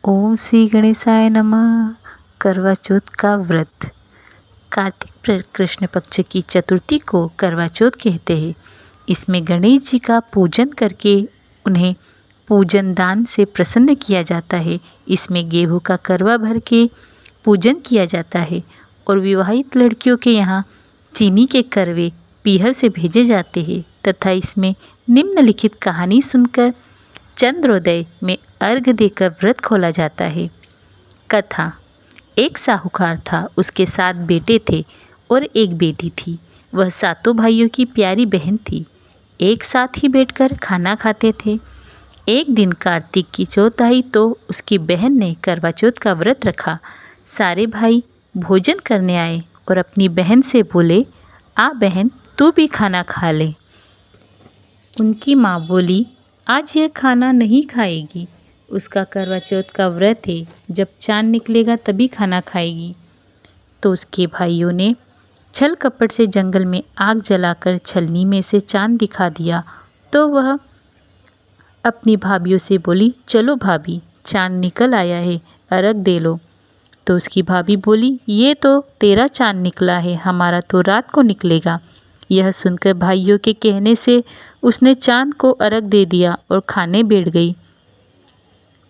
ओम श्री गणेशाय नमः। करवा चौथ का व्रत। कार्तिक कृष्ण पक्ष की चतुर्थी को करवा चौथ कहते हैं। इसमें गणेश जी का पूजन करके उन्हें पूजन दान से प्रसन्न किया जाता है। इसमें गेहूं का करवा भर के पूजन किया जाता है और विवाहित लड़कियों के यहाँ चीनी के करवे पीहर से भेजे जाते हैं तथा इसमें निम्नलिखित कहानी सुनकर चंद्रोदय में अर्घ देकर व्रत खोला जाता है। कथा। एक साहूकार था, उसके 7 बेटे थे और एक बेटी थी। वह सातों भाइयों की प्यारी बहन थी। एक साथ ही बैठकर खाना खाते थे। एक दिन कार्तिक की चौथ आई तो उसकी बहन ने करवा चौथ का व्रत रखा। सारे भाई भोजन करने आए और अपनी बहन से बोले, आ बहन, तू भी खाना खा ले। उनकी माँ बोली, आज यह खाना नहीं खाएगी, उसका करवा चौथ का व्रत है, जब चाँद निकलेगा तभी खाना खाएगी। तो उसके भाइयों ने छल कपट से जंगल में आग जलाकर छलनी में से चाँद दिखा दिया। तो वह अपनी भाभियों से बोली, चलो भाभी, चाँद निकल आया है, अर्घ दे लो। तो उसकी भाभी बोली, ये तो तेरा चाँद निकला है, हमारा तो रात को निकलेगा। यह सुनकर भाइयों के कहने से उसने चाँद को अर्घ दे दिया और खाने बैठ गई।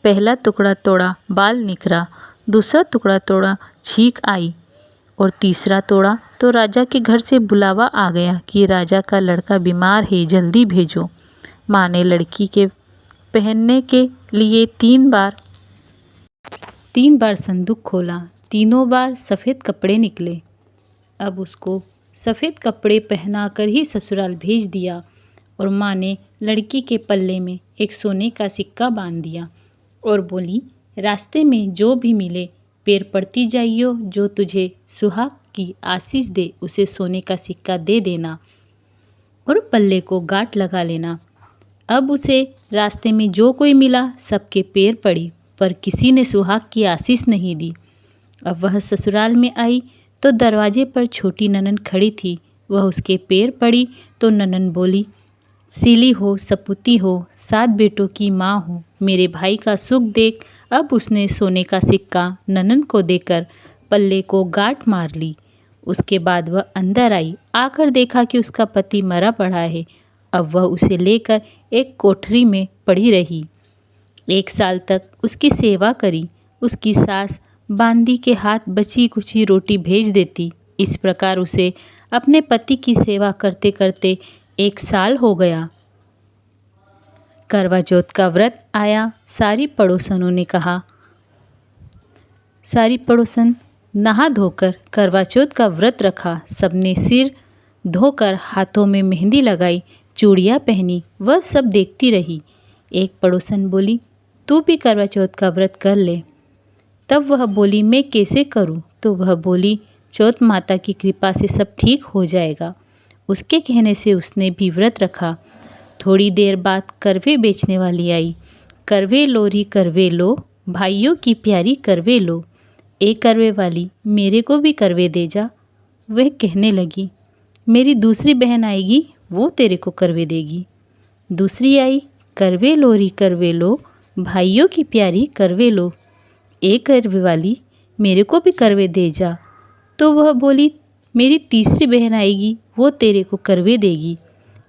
पहला टुकड़ा तोड़ा, बाल निकला, दूसरा टुकड़ा तोड़ा, छींक आई और तीसरा तोड़ा तो राजा के घर से बुलावा आ गया कि राजा का लड़का बीमार है, जल्दी भेजो। माँ ने लड़की के पहनने के लिए 3 बार संदूक खोला। तीनों बार सफ़ेद कपड़े निकले। अब उसको सफ़ेद कपड़े पहनाकर ही ससुराल भेज दिया और माँ ने लड़की के पल्ले में एक सोने का सिक्का बांध दिया और बोली, रास्ते में जो भी मिले पैर पड़ती जाइयो, जो तुझे सुहाग की आशीष दे उसे सोने का सिक्का दे देना और पल्ले को गांठ लगा लेना। अब उसे रास्ते में जो कोई मिला सबके पैर पड़ी, पर किसी ने सुहाग की आशीष नहीं दी। अब वह ससुराल में आई तो दरवाजे पर छोटी ननन खड़ी थी। वह उसके पैर पड़ी तो ननन बोली, सीली हो, सपूती हो, 7 बेटों की माँ हो, मेरे भाई का सुख देख। अब उसने सोने का सिक्का ननन को देकर पल्ले को गांठ मार ली। उसके बाद वह अंदर आई। आकर देखा कि उसका पति मरा पड़ा है। अब वह उसे लेकर एक कोठरी में पड़ी रही। 1 साल तक उसकी सेवा करी। उसकी सास बांदी के हाथ बची कुची रोटी भेज देती। इस प्रकार उसे अपने पति की सेवा करते करते 1 साल हो गया। करवा चौथ का व्रत आया। सारी पड़ोसन नहा धोकर करवा चौथ का व्रत रखा। सबने सिर धोकर हाथों में मेहंदी लगाई, चूड़ियाँ पहनी। वह सब देखती रही। एक पड़ोसन बोली, तू भी करवा चौथ का व्रत कर ले। तब वह बोली, मैं कैसे करूं? तो वह बोली, चौथ माता की कृपा से सब ठीक हो जाएगा। उसके कहने से उसने भी व्रत रखा। थोड़ी देर बाद करवे बेचने वाली आई। करवे लो री करवे लो, भाइयों की प्यारी करवे लो। एक करवे वाली, मेरे को भी करवे दे जा। वह कहने लगी, मेरी दूसरी बहन आएगी, वो तेरे को करवे देगी। दूसरी आई, करवे लो री करवे लो, भाइयों की प्यारी करवे लो। एक करवे वाली, मेरे को भी करवे दे जा। तो वह बोली, मेरी तीसरी बहन आएगी, वो तेरे को करवे देगी।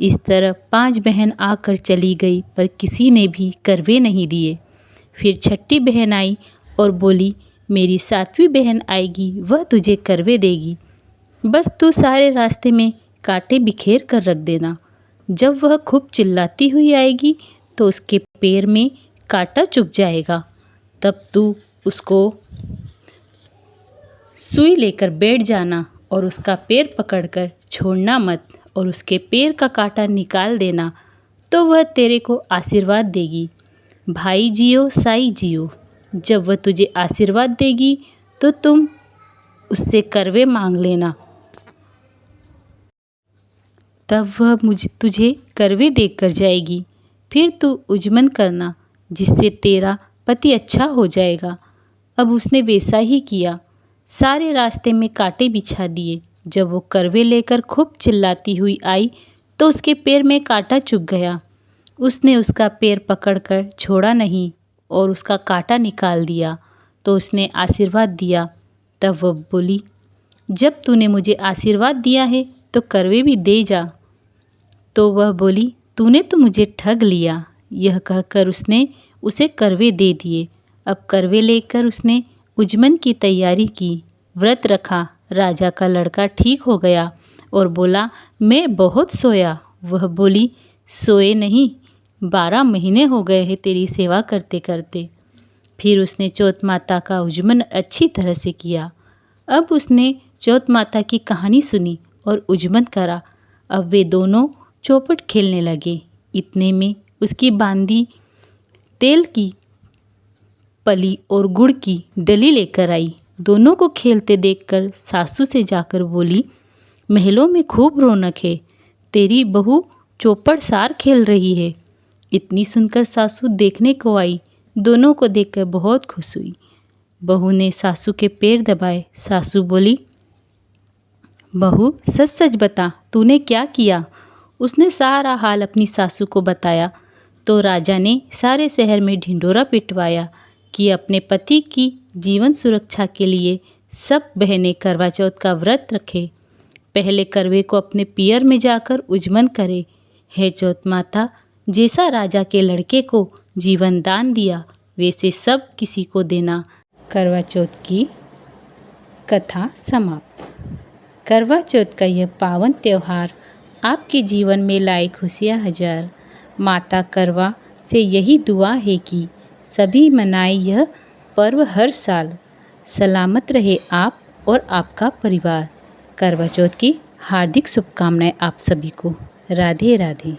इस तरह 5 बहन आकर चली गई, पर किसी ने भी करवे नहीं दिए। फिर छठी बहन आई और बोली, मेरी 7वीं बहन आएगी, वह तुझे करवे देगी। बस तू सारे रास्ते में कांटे बिखेर कर रख देना। जब वह खूब चिल्लाती हुई आएगी तो उसके पैर में कांटा चुभ जाएगा। तब तू उसको सुई लेकर बैठ जाना और उसका पैर पकड़कर छोड़ना मत और उसके पैर का कांटा निकाल देना, तो वह तेरे को आशीर्वाद देगी। भाई जियो साई जियो। जब वह तुझे आशीर्वाद देगी तो तुम उससे करवे मांग लेना। तब वह तुझे करवे देकर जाएगी। फिर तू उजमन करना, जिससे तेरा पति अच्छा हो जाएगा। अब उसने वैसा ही किया। सारे रास्ते में कांटे बिछा दिए। जब वो करवे लेकर खूब चिल्लाती हुई आई तो उसके पैर में कांटा चुभ गया। उसने उसका पैर पकड़कर छोड़ा नहीं और उसका कांटा निकाल दिया तो उसने आशीर्वाद दिया। तब वह बोली, जब तूने मुझे आशीर्वाद दिया है तो करवे भी दे जा। तो वह बोली, तूने तो मुझे ठग लिया। यह कहकर उसने उसे करवे दे दिए। अब करवे लेकर उसने उजमन की तैयारी की, व्रत रखा। राजा का लड़का ठीक हो गया और बोला, मैं बहुत सोया। वह बोली, सोए नहीं, 12 महीने हो गए हैं तेरी सेवा करते करते। फिर उसने चौथ माता का उजमन अच्छी तरह से किया। अब उसने चौथ माता की कहानी सुनी और उजमन करा। अब वे दोनों चौपट खेलने लगे। इतने में उसकी बांदी तेल की पली और गुड़ की डली लेकर आई। दोनों को खेलते देखकर सासू से जाकर बोली, महलों में खूब रौनक है, तेरी बहू चौपड़ सार खेल रही है। इतनी सुनकर सासू देखने को आई। दोनों को देखकर बहुत खुश हुई। बहू ने सासू के पैर दबाए। सासू बोली, बहू सच सच बता, तूने क्या किया? उसने सारा हाल अपनी सासू को बताया। तो राजा ने सारे शहर में ढिंढोरा पिटवाया कि अपने पति की जीवन सुरक्षा के लिए सब बहनें करवा चौथ का व्रत रखें। पहले करवे को अपने पियर में जाकर उजमन करे। हे चौथ माता, जैसा राजा के लड़के को जीवन दान दिया वैसे सब किसी को देना। करवा चौथ की कथा समाप्त। करवा चौथ का यह पावन त्यौहार आपके जीवन में लाए खुशियाँ हजार। माता करवा से यही दुआ है कि सभी मनाए यह पर्व हर साल। सलामत रहे आप और आपका परिवार। करवा चौथ की हार्दिक शुभकामनाएं आप सभी को। राधे राधे।